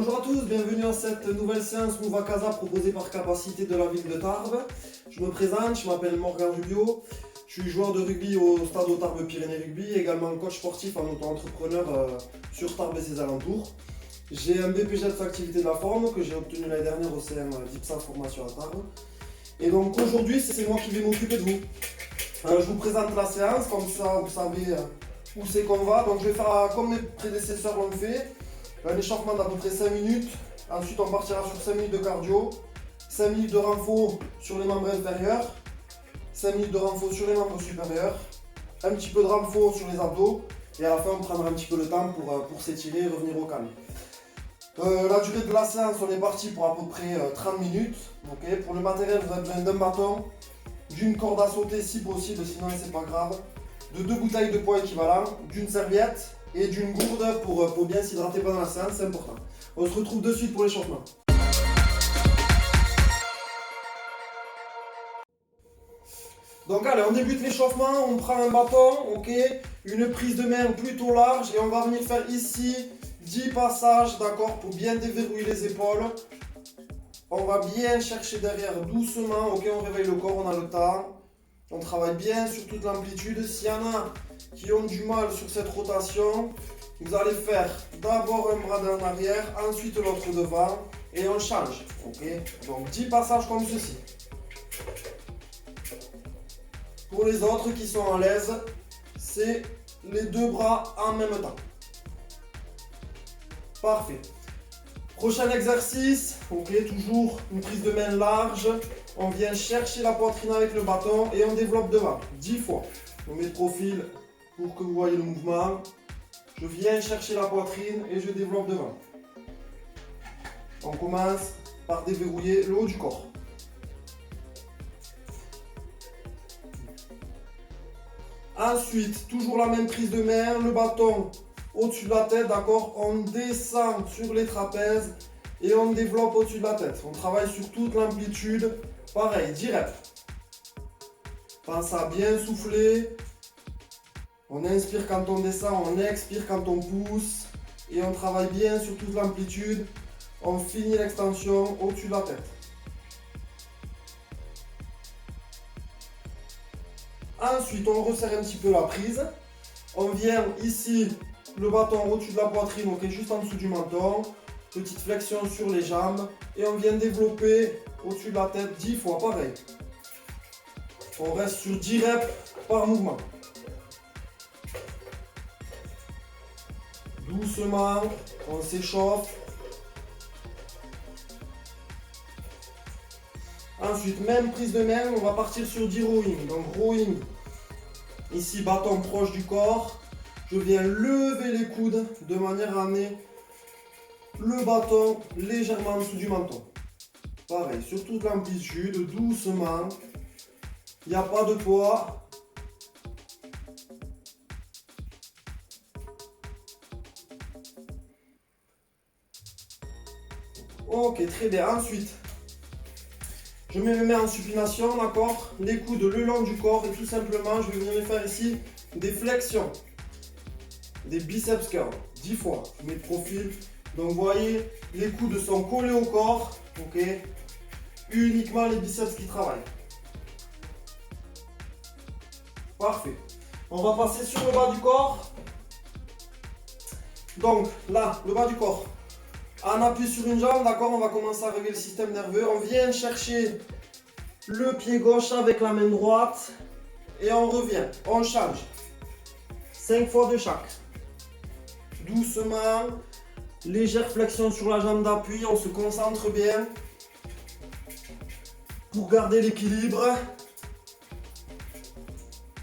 Bonjour à tous, bienvenue à cette nouvelle séance Move à Casa proposée par Capacité de la ville de Tarbes. Je me présente, je m'appelle Morgan Rubio, je suis joueur de rugby au stade au Tarbes Pyrénées Rugby, également coach sportif en auto-entrepreneur sur Tarbes et ses alentours. J'ai un BPJEPS activité de la forme que j'ai obtenu l'année dernière au CM d'IPSA Formation à Tarbes. Et donc aujourd'hui, c'est moi qui vais m'occuper de vous. Je vous présente la séance, comme ça vous savez où c'est qu'on va. Donc je vais faire comme mes prédécesseurs l'ont fait. Un échauffement d'à peu près 5 minutes. Ensuite, on partira sur 5 minutes de cardio, 5 minutes de renfort sur les membres inférieurs, 5 minutes de renfort sur les membres supérieurs, un petit peu de renfort sur les abdos, et à la fin, on prendra un petit peu de temps pour s'étirer et revenir au calme. La durée de la séance, on est parti pour à peu près 30 minutes. Okay. Pour le matériel, vous avez besoin d'un bâton, d'une corde à sauter si possible, sinon c'est pas grave, de 2 bouteilles de poids équivalent, d'une serviette et d'une gourde pour bien s'hydrater pendant la séance, c'est important. On se retrouve de suite pour l'échauffement. Donc allez, on débute l'échauffement, on prend un bâton, ok, une prise de main plutôt large et on va venir faire ici 10 passages, d'accord, pour bien déverrouiller les épaules. On va bien chercher derrière doucement, ok, on réveille le corps, on a le temps. On travaille bien sur toute l'amplitude. S'il y en a qui ont du mal sur cette rotation, vous allez faire d'abord un bras en arrière, ensuite l'autre devant et on change. Okay. Donc 10 passages comme ceci. Pour les autres qui sont à l'aise, c'est les 2 bras en même temps. Parfait. Prochain exercice, ok, toujours une prise de main large. On vient chercher la poitrine avec le bâton et on développe devant, 10 fois. On met le profil pour que vous voyez le mouvement. Je viens chercher la poitrine et je développe devant. On commence par déverrouiller le haut du corps. Ensuite, toujours la même prise de main, le bâton au-dessus de la tête, d'accord. On descend sur les trapèzes et on développe au-dessus de la tête. On travaille sur toute l'amplitude. Pareil, direct. Pense à bien souffler. On inspire quand on descend, on expire quand on pousse. Et on travaille bien sur toute l'amplitude. On finit l'extension au-dessus de la tête. Ensuite, on resserre un petit peu la prise. On vient ici, le bâton au-dessus de la poitrine, ok, juste en dessous du menton. Petite flexion sur les jambes. Et on vient développer au-dessus de la tête 10 fois, pareil. On reste sur 10 reps par mouvement. Doucement, on s'échauffe. Ensuite, même prise de main, on va partir sur 10 rowing. Donc rowing, ici bâton proche du corps. Je viens lever les coudes de manière à amener le bâton légèrement en dessous du menton. Pareil, sur toute l'amplitude, doucement. Il n'y a pas de poids. Ok, très bien. Ensuite, je mets mes mains en supination, d'accord. Les coudes le long du corps et tout simplement, je vais venir faire ici des flexions. Des biceps curls, 10 fois. Je mets le profil. Donc vous voyez, les coudes sont collés au corps, ok. Uniquement les biceps qui travaillent. Parfait. On va passer sur le bas du corps. Donc là, le bas du corps. On appuie sur une jambe, d'accord, on va commencer à réveiller le système nerveux. On vient chercher le pied gauche avec la main droite. Et on revient, on change. 5 fois de chaque. Doucement. Légère flexion sur la jambe d'appui, on se concentre bien pour garder l'équilibre.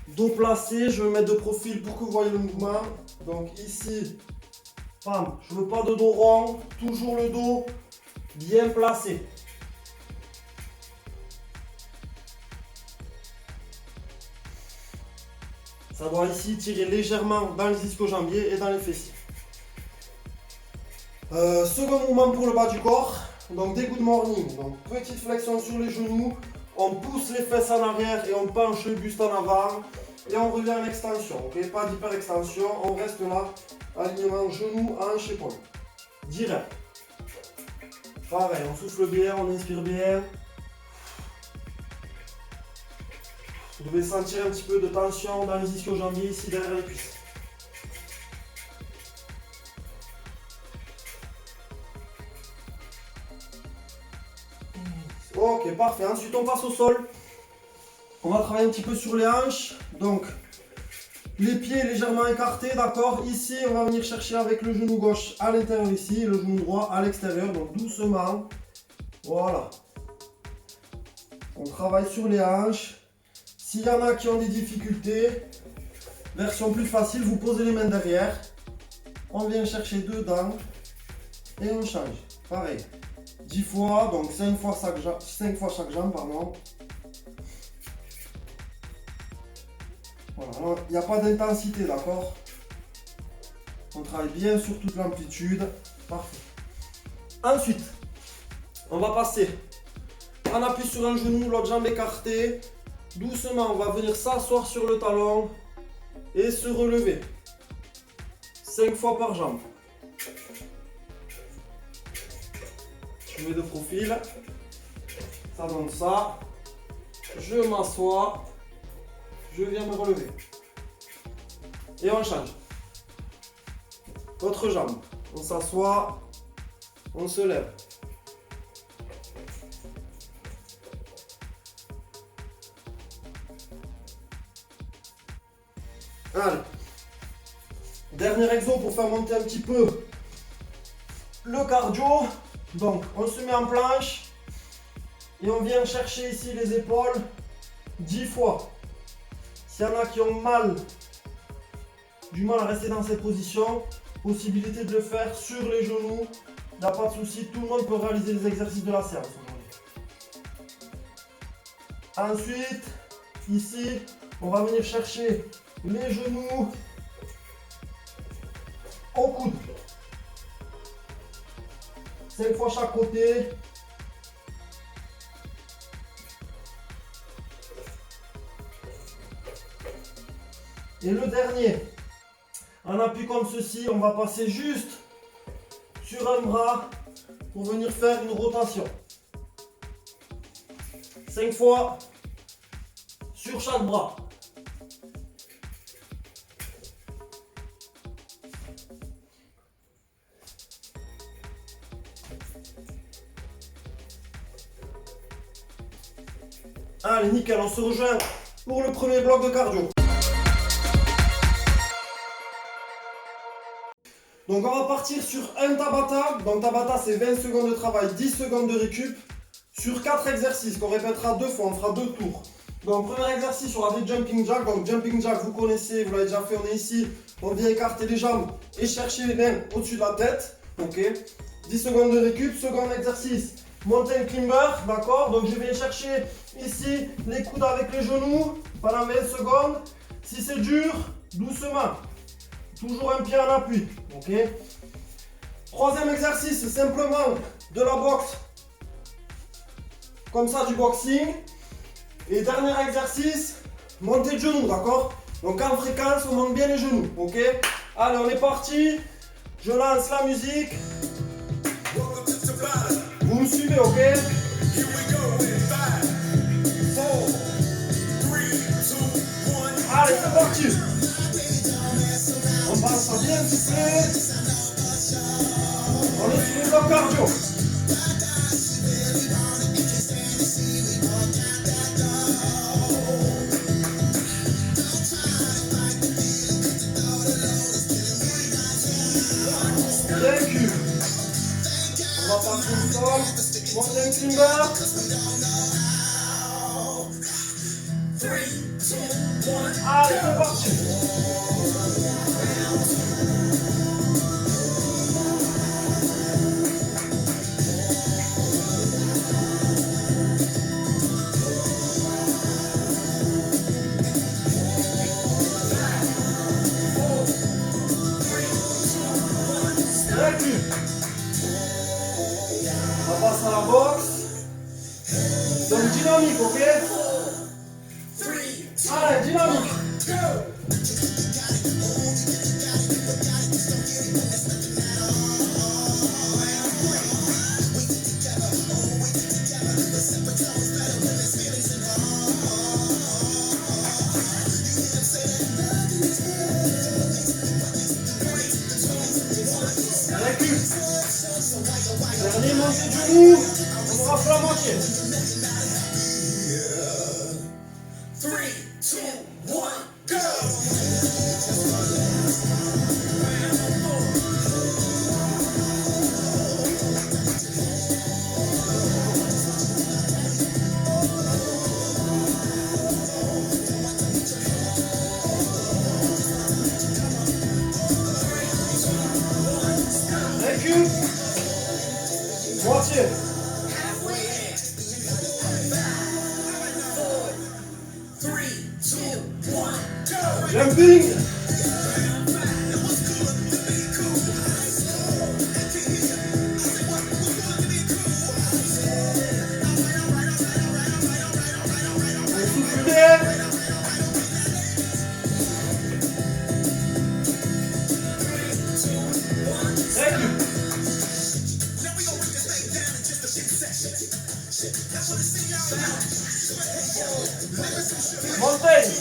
Dos placé, je vais me mettre de profil pour que vous voyez le mouvement. Donc ici, bam, je ne veux pas de dos rond, toujours le dos bien placé. Ça doit ici tirer légèrement dans les ischio-jambiers et dans les fessiers. Second mouvement pour le bas du corps, donc des good morning, donc petite flexion sur les genoux, on pousse les fesses en arrière et on penche le buste en avant et on revient en extension, ok, pas d'hyper extension, on reste là, alignement genou, hanche, épaule, direct. Pareil, on souffle bien, on inspire bien. Vous devez sentir un petit peu de tension dans les ischio-jambiers ici derrière les cuisses. Ok, parfait. Ensuite, on passe au sol. On va travailler un petit peu sur les hanches. Donc, les pieds légèrement écartés, d'accord. Ici, on va venir chercher avec le genou gauche à l'intérieur ici, le genou droit à l'extérieur. Donc, doucement. Voilà. On travaille sur les hanches. S'il y en a qui ont des difficultés, version plus facile, vous posez les mains derrière. On vient chercher dedans et on change. Pareil. 10 fois, donc 5 fois chaque jambe, pardon. Voilà, il n'y a pas d'intensité, d'accord? On travaille bien sur toute l'amplitude. Parfait. Ensuite, on va passer. On appuie sur un genou, l'autre jambe écartée. Doucement, on va venir s'asseoir sur le talon et se relever. 5 fois par jambe. Je mets de profil. Ça donne ça. Je m'assois. Je viens me relever. Et on change. Autre jambe. On s'assoit. On se lève. Allez. Dernier exo pour faire monter un petit peu le cardio. Donc, on se met en planche. Et on vient chercher ici les épaules 10 fois. S'il y en a qui ont du mal à rester dans cette position, possibilité de le faire sur les genoux. Il n'y a pas de souci, tout le monde peut réaliser les exercices de la séance aujourd'hui. Ensuite, ici, on va venir chercher les genoux au coude. 5 fois chaque côté. Et le dernier, en appui comme ceci, on va passer juste sur un bras pour venir faire une rotation. 5 fois sur chaque bras. Allez, nickel, on se rejoint pour le premier bloc de cardio. Donc on va partir sur un Tabata. Donc Tabata c'est 20 secondes de travail, 10 secondes de récup sur 4 exercices qu'on répétera 2 fois, on fera 2 tours. Donc premier exercice, on aura des jumping jacks. Donc jumping jack, vous connaissez, vous l'avez déjà fait, on est ici. On vient écarter les jambes et chercher les mains au-dessus de la tête. Ok. 10 secondes de récup. Second exercice, mountain climber, d'accord. Donc je viens chercher ici les coudes avec les genoux pendant 20 secondes. Si c'est dur, doucement. Toujours un pied en appui, ok. Troisième exercice, c'est simplement de la boxe, comme ça du boxing. Et dernier exercice, montée de genoux, d'accord. Donc en fréquence, on monte bien les genoux, ok. Allez, on est parti. Je lance la musique. Vous me suivez, ok. Allez, c'est parti. On passe à bien souffler. On est sur le bloc cardio. Récup. On va passer au sol. Mountain climber. 3, 2, 1. Allez, c'est parti. On passe à la boxe. Donc dynamique, ok. Allez, dynamique. genoux, on aura fait la moitié. 3, 2, 1, go! Recule. Moitié. Jumping. On souffle bien. Recule. Montagne.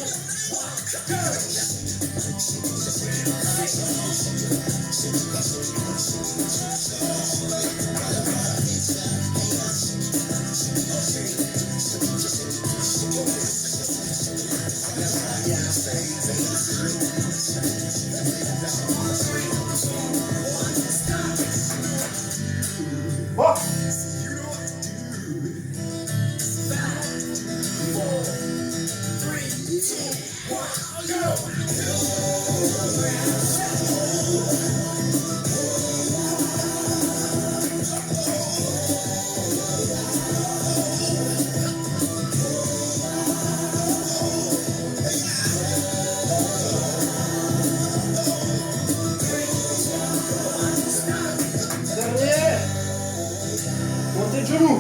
Box. Dernier. Montée de genoux.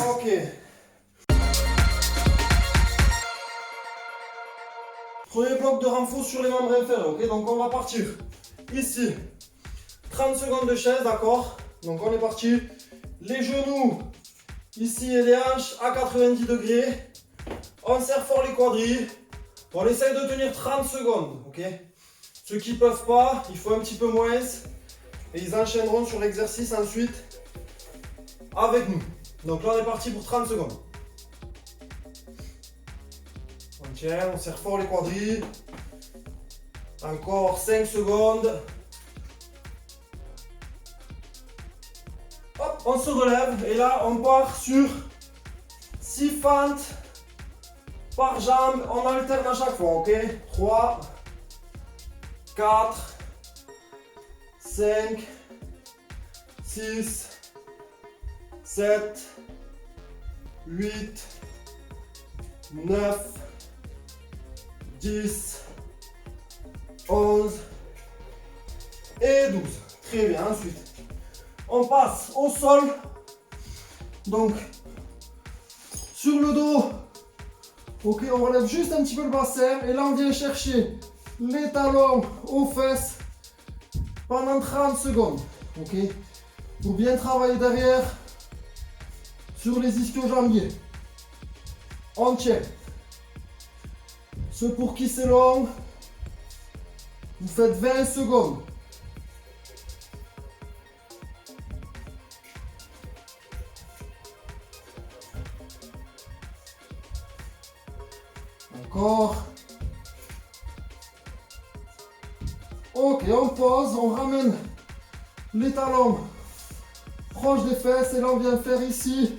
Ok. Premier bloc de renfort sur les membres inférieurs, ok? Donc on va partir ici. 30 secondes de chaise, d'accord? Donc on est parti. Les genoux ici et les hanches à 90 degrés. On serre fort les quadris. On essaye de tenir 30 secondes, ok? Ceux qui ne peuvent pas, il faut un petit peu moins. Et ils enchaîneront sur l'exercice ensuite avec nous. Donc là on est parti pour 30 secondes. On tient, on serre fort les quadris. Encore 5 secondes. Hop, on se relève et là on part sur 6 fentes par jambe. On alterne à chaque fois, ok? 3, 4, 5, 6, 7, 8, 9, 10, 11 et 12. Très bien, ensuite on passe au sol. Donc sur le dos, ok, on relève juste un petit peu le bassin et là on vient chercher les talons aux fesses pendant 30 secondes, ok, pour bien travailler derrière sur les ischio-jambiers. On tient. Ceux pour qui c'est long, vous faites 20 secondes. Encore. Ok, on pose, on ramène les talons proches des fesses et là on vient faire ici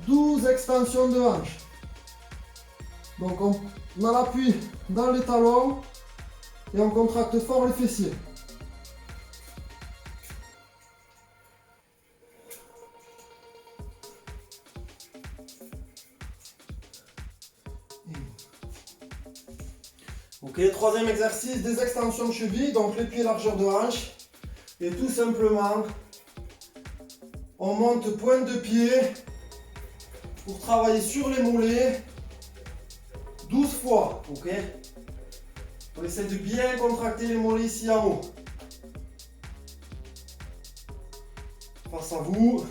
12 extensions de hanches. Donc on a l'appui dans les talons et on contracte fort les fessiers. Ok, troisième exercice, des extensions de cheville, donc les pieds largeur de hanche. Et tout simplement, on monte pointe de pied pour travailler sur les mollets 12 fois, ok? On essaie de bien contracter les mollets ici en haut. Face à vous.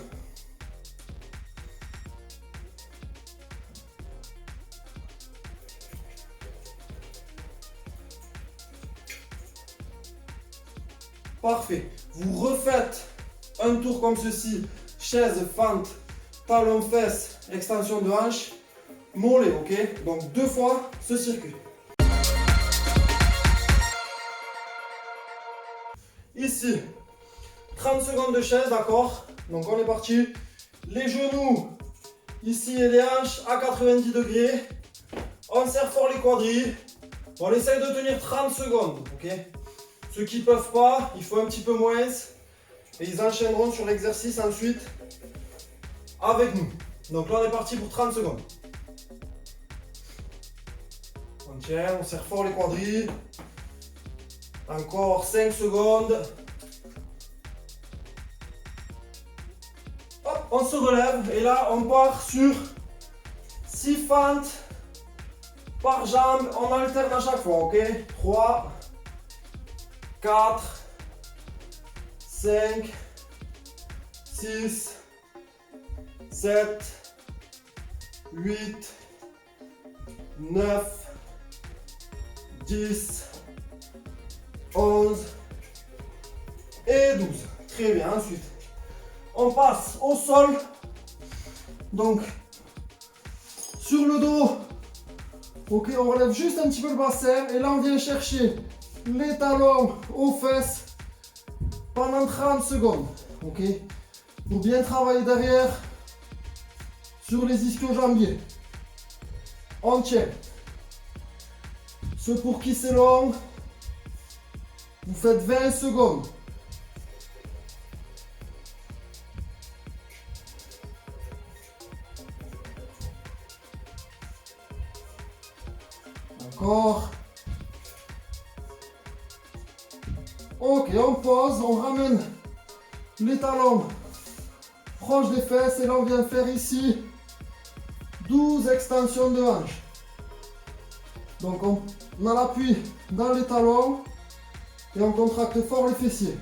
Parfait. Vous refaites un tour comme ceci. Chaise, fente, talon, fesse, extension de hanche, mollet, ok? Donc 2 fois ce circuit. Ici, 30 secondes de chaise, d'accord? Donc on est parti. Les genoux, ici et les hanches à 90 degrés. On serre fort les quadris. On essaye de tenir 30 secondes, ok? Ceux qui ne peuvent pas, il faut un petit peu moins. Et ils enchaîneront sur l'exercice ensuite avec nous. Donc là on est parti pour 30 secondes. On tient, on serre fort les quadris. Encore 5 secondes. Hop, on se relève et là on part sur 6 fentes par jambe. On alterne à chaque fois, ok? 3, 4, 5, 6, 7, 8, 9, 10, 11 et 12. Très bien, ensuite on passe au sol. Donc sur le dos, ok, on relève juste un petit peu le bassin et là on vient chercher les talons aux fesses pendant 30 secondes, ok, pour bien travailler derrière sur les ischio-jambiers. On tient. Ceux pour qui c'est long, vous faites 20 secondes. Encore. Ok, on pose, on ramène les talons proches des fesses et là on vient faire ici 12 extensions de hanches. Donc on a l'appui dans les talons et on contracte fort les fessiers.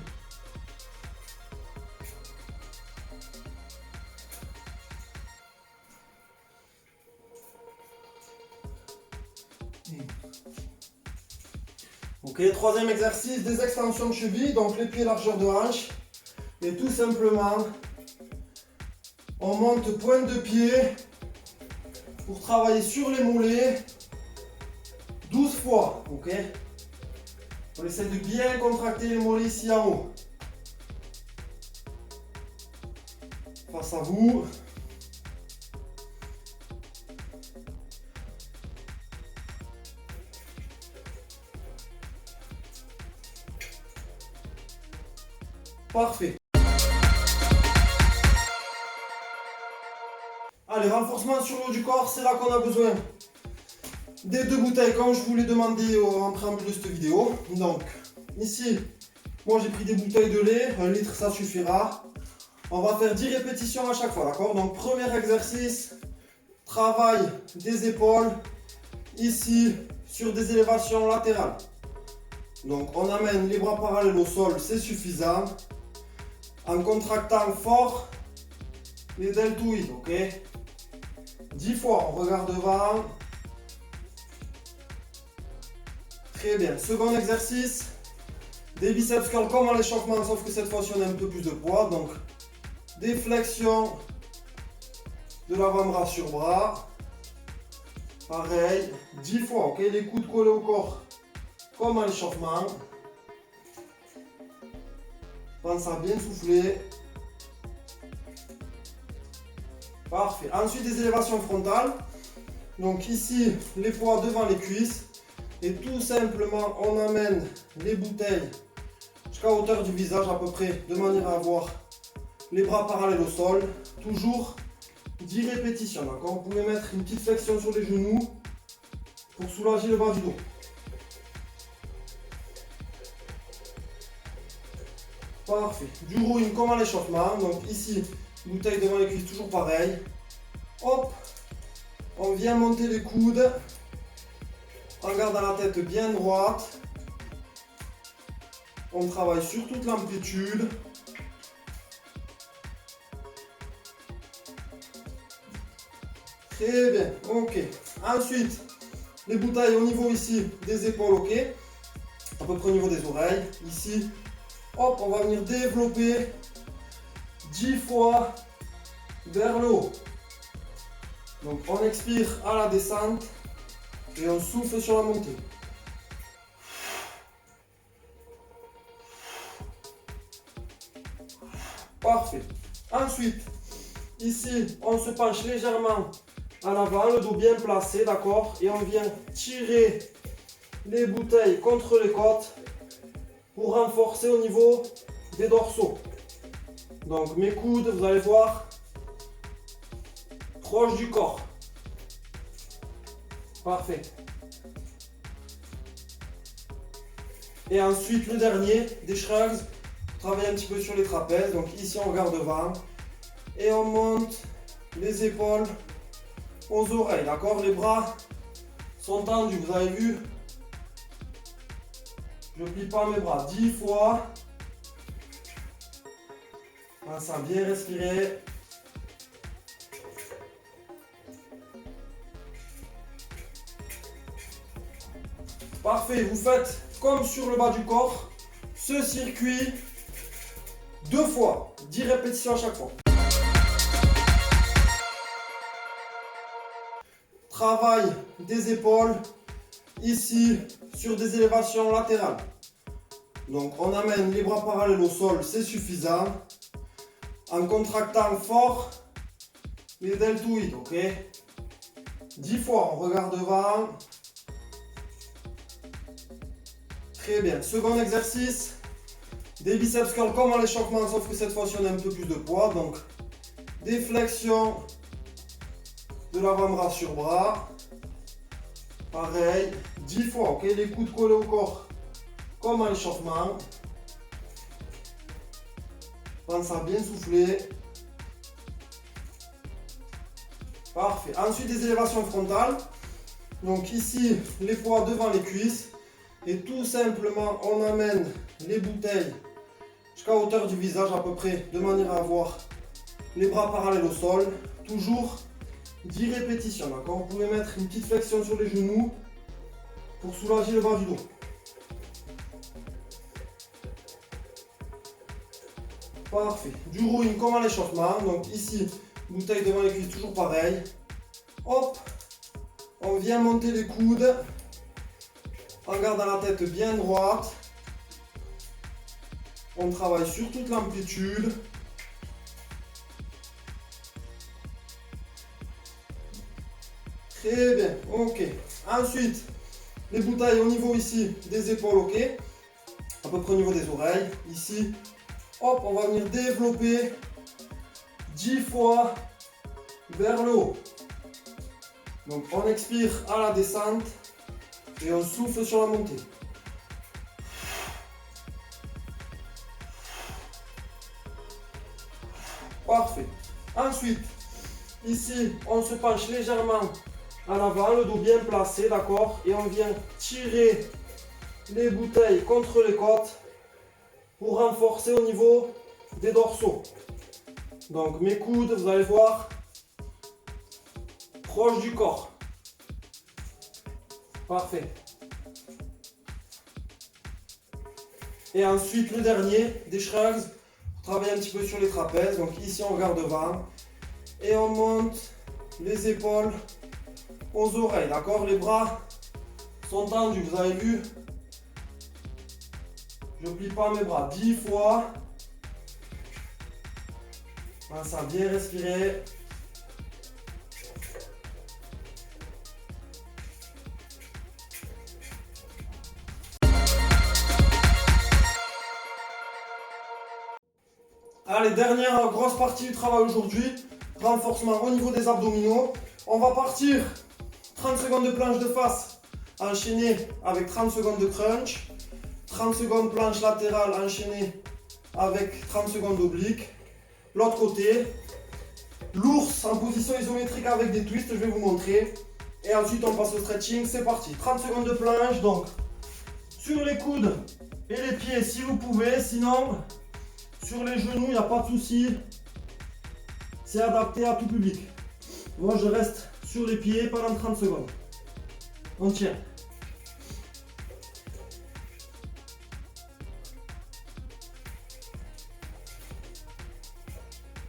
Ok, troisième exercice, des extensions de cheville, donc les pieds largeur de hanche. Et tout simplement, on monte pointe de pied pour travailler sur les mollets 12 fois, ok? On essaie de bien contracter les mollets ici en haut. Face à vous. Parfait. Allez, renforcement sur le haut du corps, c'est là qu'on a besoin des 2 bouteilles comme je vous l'ai demandé en préambule de cette vidéo. Donc ici, moi j'ai pris des bouteilles de lait, 1 litre ça suffira. On va faire 10 répétitions à chaque fois, d'accord? Donc premier exercice, travail des épaules, ici sur des élévations latérales. Donc on amène les bras parallèles au sol, c'est suffisant. En contractant fort les deltoïdes, ok? 10 fois, on regarde devant. Très bien. Second exercice, des biceps curls comme à l'échauffement, sauf que cette fois-ci on a un peu plus de poids. Donc, des flexions de l'avant-bras sur bras. Pareil, 10 fois, ok? Les coudes collés au corps comme à l'échauffement. Pense à bien souffler. Parfait. Ensuite, des élévations frontales. Donc ici, les poids devant les cuisses. Et tout simplement, on amène les bouteilles jusqu'à hauteur du visage à peu près, de manière à avoir les bras parallèles au sol. Toujours 10 répétitions, d'accord? Vous pouvez mettre une petite flexion sur les genoux pour soulager le bas du dos. Parfait. Du rowing comme à l'échauffement. Donc ici, bouteille devant les cuisses, toujours pareil. Hop, On vient monter les coudes en gardant la tête bien droite. On travaille sur toute l'amplitude. Très bien, ok. Ensuite, les bouteilles au niveau ici des épaules, ok. À peu près au niveau des oreilles. Ici, hop, on va venir développer 10 fois vers le haut. Donc on expire à la descente et on souffle sur la montée. Parfait. Ensuite, ici, on se penche légèrement en avant, le dos bien placé, d'accord? Et on vient tirer les bouteilles contre les côtes pour renforcer au niveau des dorsaux. Donc mes coudes, vous allez voir, proche du corps. Parfait. Et ensuite le dernier, des shrugs. Travaille un petit peu sur les trapèzes. Donc ici on regarde devant et on monte les épaules aux oreilles, d'accord? Les bras sont tendus, vous avez vu? Je ne plie pas mes bras 10 fois. Pensez à bien respirer. Parfait, vous faites comme sur le bas du corps, ce circuit 2 fois, 10 répétitions à chaque fois. Travail des épaules, ici sur des élévations latérales. Donc on amène les bras parallèles au sol, c'est suffisant. En contractant fort les deltoïdes, ok? 10 fois, on regarde devant. Très bien. Second exercice, des biceps curls comme à l'échauffement, sauf que cette fois on a un peu plus de poids. Donc des flexions de l'avant-bras sur bras. Pareil, 10 fois, ok? Les coudes collés au corps comme à l'échauffement. Pense à bien souffler. Parfait. Ensuite des élévations frontales. Donc ici les poids devant les cuisses. Et tout simplement on amène les bouteilles jusqu'à hauteur du visage à peu près, de manière à avoir les bras parallèles au sol. Toujours 10 répétitions, d'accord? Vous pouvez mettre une petite flexion sur les genoux pour soulager le bas du dos. Parfait. Du rowing comme à l'échauffement. Donc ici, bouteille devant les cuisses, toujours pareil. Hop, on vient monter les coudes en gardant la tête bien droite. On travaille sur toute l'amplitude. Très bien, ok. Ensuite, les bouteilles au niveau ici des épaules, ok. À peu près au niveau des oreilles. Ici, hop, on va venir développer 10 fois vers le haut. Donc on expire à la descente et on souffle sur la montée. Parfait. Ensuite, ici, on se penche légèrement en avant, le dos bien placé, d'accord? Et on vient tirer les bouteilles contre les côtes pour renforcer au niveau des dorsaux. Donc mes coudes, vous allez voir, proche du corps. Parfait. Et ensuite le dernier, des shrugs, pour travailler un petit peu sur les trapèzes. Donc ici on regarde devant et on monte les épaules aux oreilles, d'accord? Les bras sont tendus, vous avez vu? Je ne plie pas mes bras 10 fois. Pense à bien respirer. Allez, dernière grosse partie du travail aujourd'hui, renforcement au niveau des abdominaux. On va partir 30 secondes de planche de face enchaînée avec 30 secondes de crunch, 30 secondes planche latérale enchaînée avec 30 secondes d'oblique. L'autre côté, L'ours en position isométrique avec des twists, je vais vous montrer. Et ensuite on passe au stretching, c'est parti. 30 secondes de planche, donc sur les coudes et les pieds si vous pouvez, sinon sur les genoux, il n'y a pas de souci. C'est adapté à tout public. Moi je reste sur les pieds pendant 30 secondes. On tient.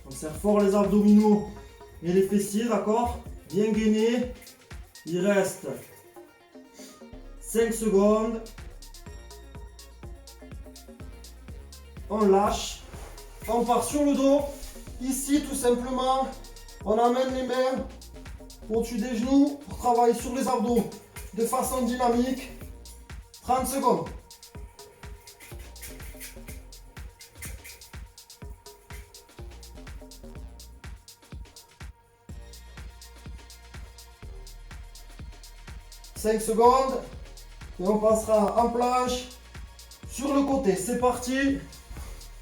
On serre fort les abdominaux et les fessiers, d'accord? Bien gainé. Il reste 5 secondes. On lâche. On part sur le dos. Ici, tout simplement, on amène les mains au-dessus des genoux pour travailler sur les abdos de façon dynamique. 30 secondes. « 5 secondes et on passera en planche sur le côté. C'est parti,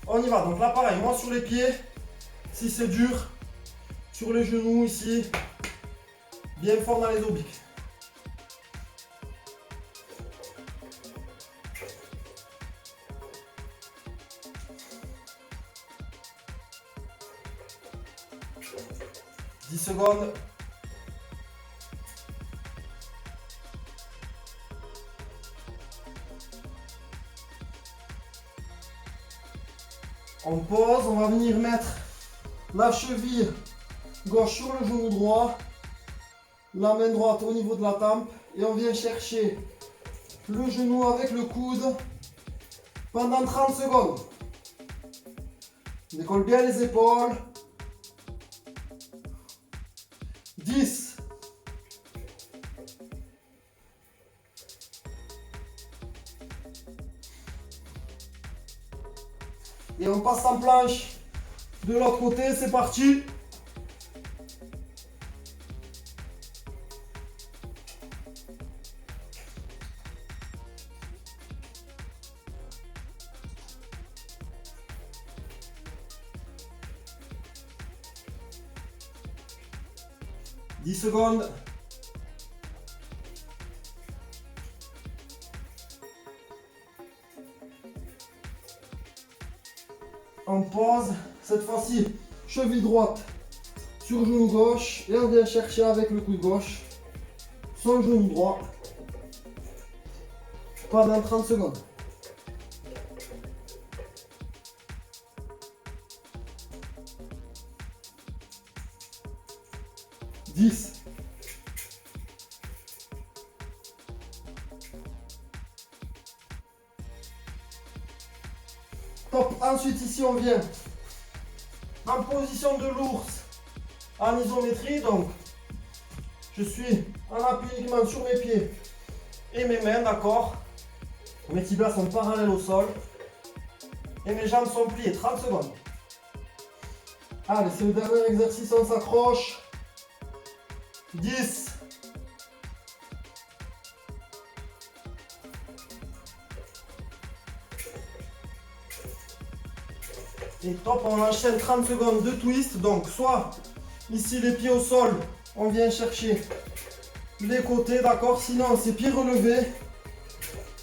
on y va. Donc là pareil, moi sur les pieds, si c'est dur, sur les genoux ici, bien fort dans les obliques. « 10 secondes. » On pose, on va venir mettre la cheville gauche sur le genou droit, la main droite au niveau de la tempe et on vient chercher le genou avec le coude pendant 30 secondes. On décolle bien les épaules. 10. Et on passe en planche de l'autre côté, c'est parti. « 10 secondes. » On pose, cette fois-ci, cheville droite sur genou gauche et on vient chercher avec le coude gauche son genou droit pendant 30 secondes. « 10. » Top. Ensuite ici on vient en position de l'ours en isométrie, donc je suis en appui uniquement sur mes pieds et mes mains, d'accord. Mes tibias sont parallèles au sol et mes jambes sont pliées. 30 secondes. Allez, c'est le dernier exercice, on s'accroche. 10. Et top, on enchaîne 30 secondes de twist. Donc soit ici les pieds au sol, on vient chercher les côtés, d'accord. Sinon c'est pieds relevés,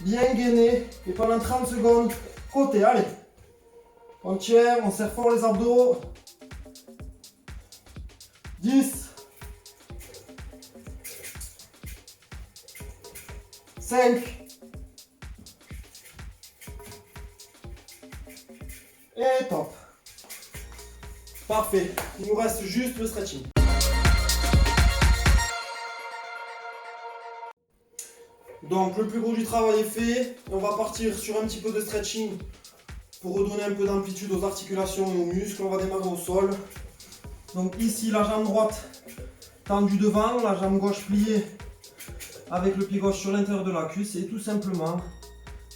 bien gainés. Et pendant 30 secondes, côté, allez. On tient, on serre fort les abdos. 10. 5. Et top. Parfait. Il nous reste juste le stretching. Donc le plus gros du travail est fait. On va partir sur un petit peu de stretching pour redonner un peu d'amplitude aux articulations et aux muscles. On va démarrer au sol. Donc ici la jambe droite tendue devant, la jambe gauche pliée avec le pied gauche sur l'intérieur de la cuisse et tout simplement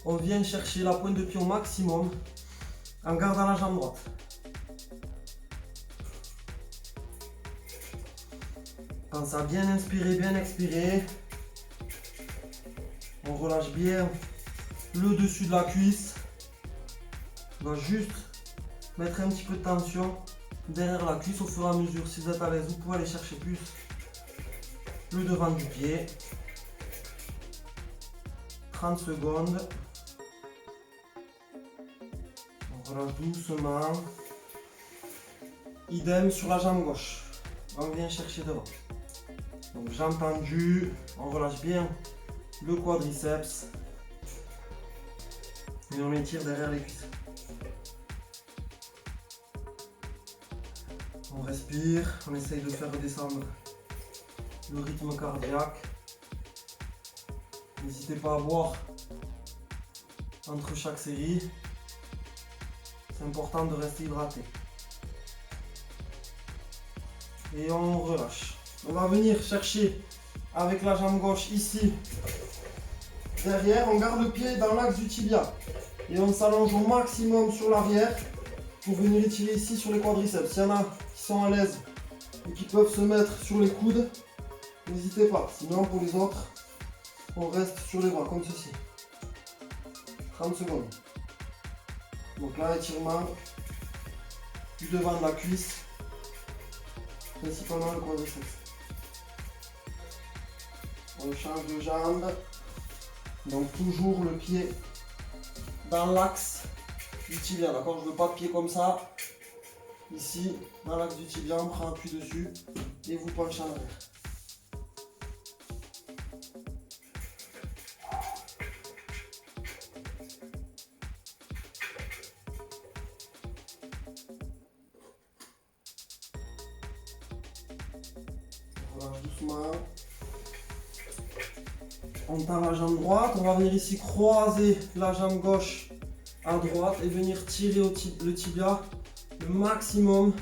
on vient chercher la pointe de pied au maximum en gardant la jambe droite. Pense à bien inspirer, bien expirer. On relâche bien le dessus de la cuisse. On va juste mettre un petit peu de tension derrière la cuisse au fur et à mesure. Si vous êtes à l'aise, vous pouvez aller chercher plus le devant du pied. 30 secondes. On relâche doucement. Idem sur la jambe gauche. On vient chercher devant. Donc jambe tendue, on relâche bien le quadriceps. Et on étire derrière les cuisses. On respire, on essaye de faire redescendre le rythme cardiaque. N'hésitez pas à boire entre chaque série. C'est important de rester hydraté. Et on relâche. On va venir chercher avec la jambe gauche ici. Derrière, on garde le pied dans l'axe du tibia. Et on s'allonge au maximum sur l'arrière pour venir étirer ici sur les quadriceps. S'il y en a qui sont à l'aise et qui peuvent se mettre sur les coudes, n'hésitez pas. Sinon, pour les autres, on reste sur les bras comme ceci. 30 secondes. Donc là, étirement du devant de la cuisse, principalement le quadriceps. On change de jambe. Donc toujours le pied dans l'axe du tibia, d'accord? Je ne veux pas de pied comme ça. Ici, dans l'axe du tibia, on prend appui dessus et vous penchez en arrière. On relâche doucement. On tend la jambe droite, on va venir ici croiser la jambe gauche à droite et venir tirer le tibia le maximum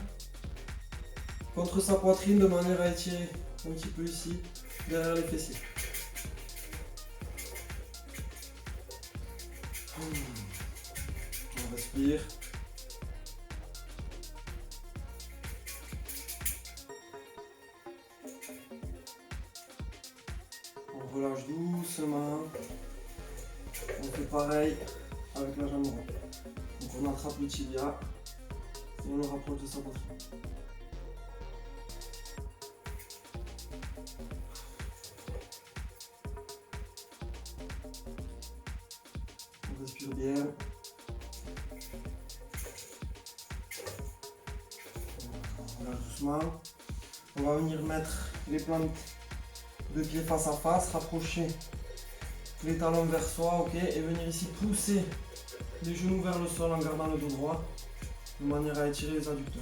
contre sa poitrine de manière à étirer un petit peu ici derrière les fessiers. On respire. On relâche doucement. On fait pareil avec la jambe droite. Donc on attrape le tibia et on le rapproche de sa poitrine. On respire bien. On relâche doucement. On va venir mettre les plantes de pieds face à face, rapprocher les talons vers soi, ok, et venir ici pousser les genoux vers le sol en gardant le dos droit, de manière à étirer les adducteurs.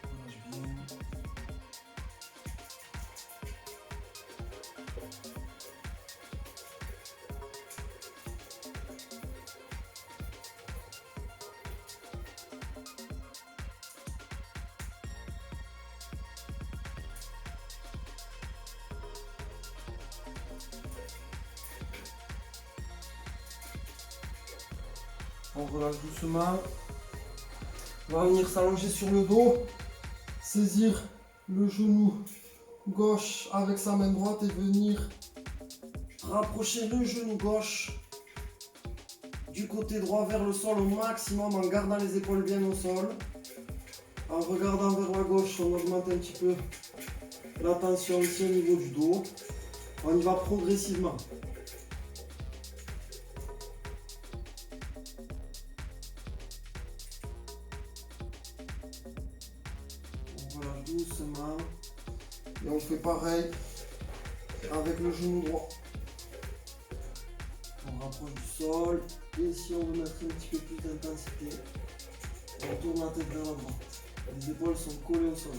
Relâche bien. On relâche doucement. On va venir s'allonger sur le dos, saisir le genou gauche avec sa main droite et venir rapprocher le genou gauche du côté droit vers le sol au maximum en gardant les épaules bien au sol. En regardant vers la gauche, on augmente un petit peu la tension ici au niveau du dos. On y va progressivement. On relâche doucement. Et on fait pareil avec le genou droit. On rapproche du sol. Et si on veut mettre un petit peu plus d'intensité, on tourne la tête vers la droite. Les épaules sont collées au sol.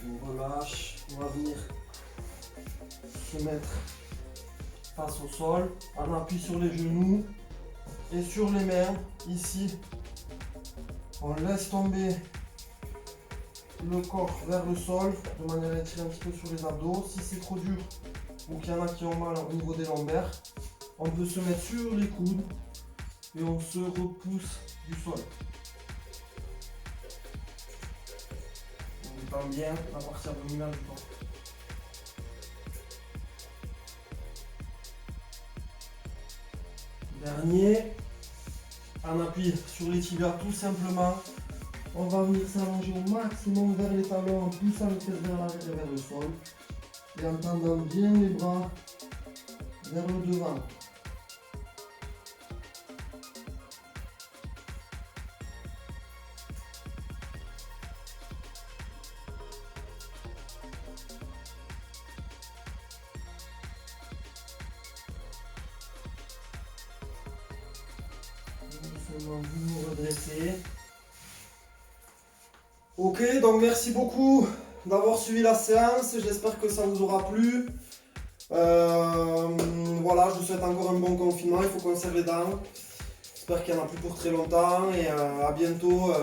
On relâche. On va venir se mettre face au sol, en appui sur les genoux et sur les mains. Ici, on laisse tomber le corps vers le sol de manière à étirer un petit peu sur les abdos. Si c'est trop dur ou qu'il y en a qui ont mal au niveau des lombaires, on peut se mettre sur les coudes et on se repousse du sol. On est détends bien la partie abdominale du corps. Dernier, en appui sur les tibias tout simplement. On va venir s'allonger au maximum vers les talons en poussant les fesses vers l'arrière et vers le sol. Et en tendant bien les bras vers le devant. Doucement, vous vous redressez. Ok, donc merci beaucoup d'avoir suivi la séance. J'espère que ça vous aura plu. Voilà, je vous souhaite encore un bon confinement. Il faut qu'on serre les dents. J'espère qu'il n'y en a plus pour très longtemps. Et à bientôt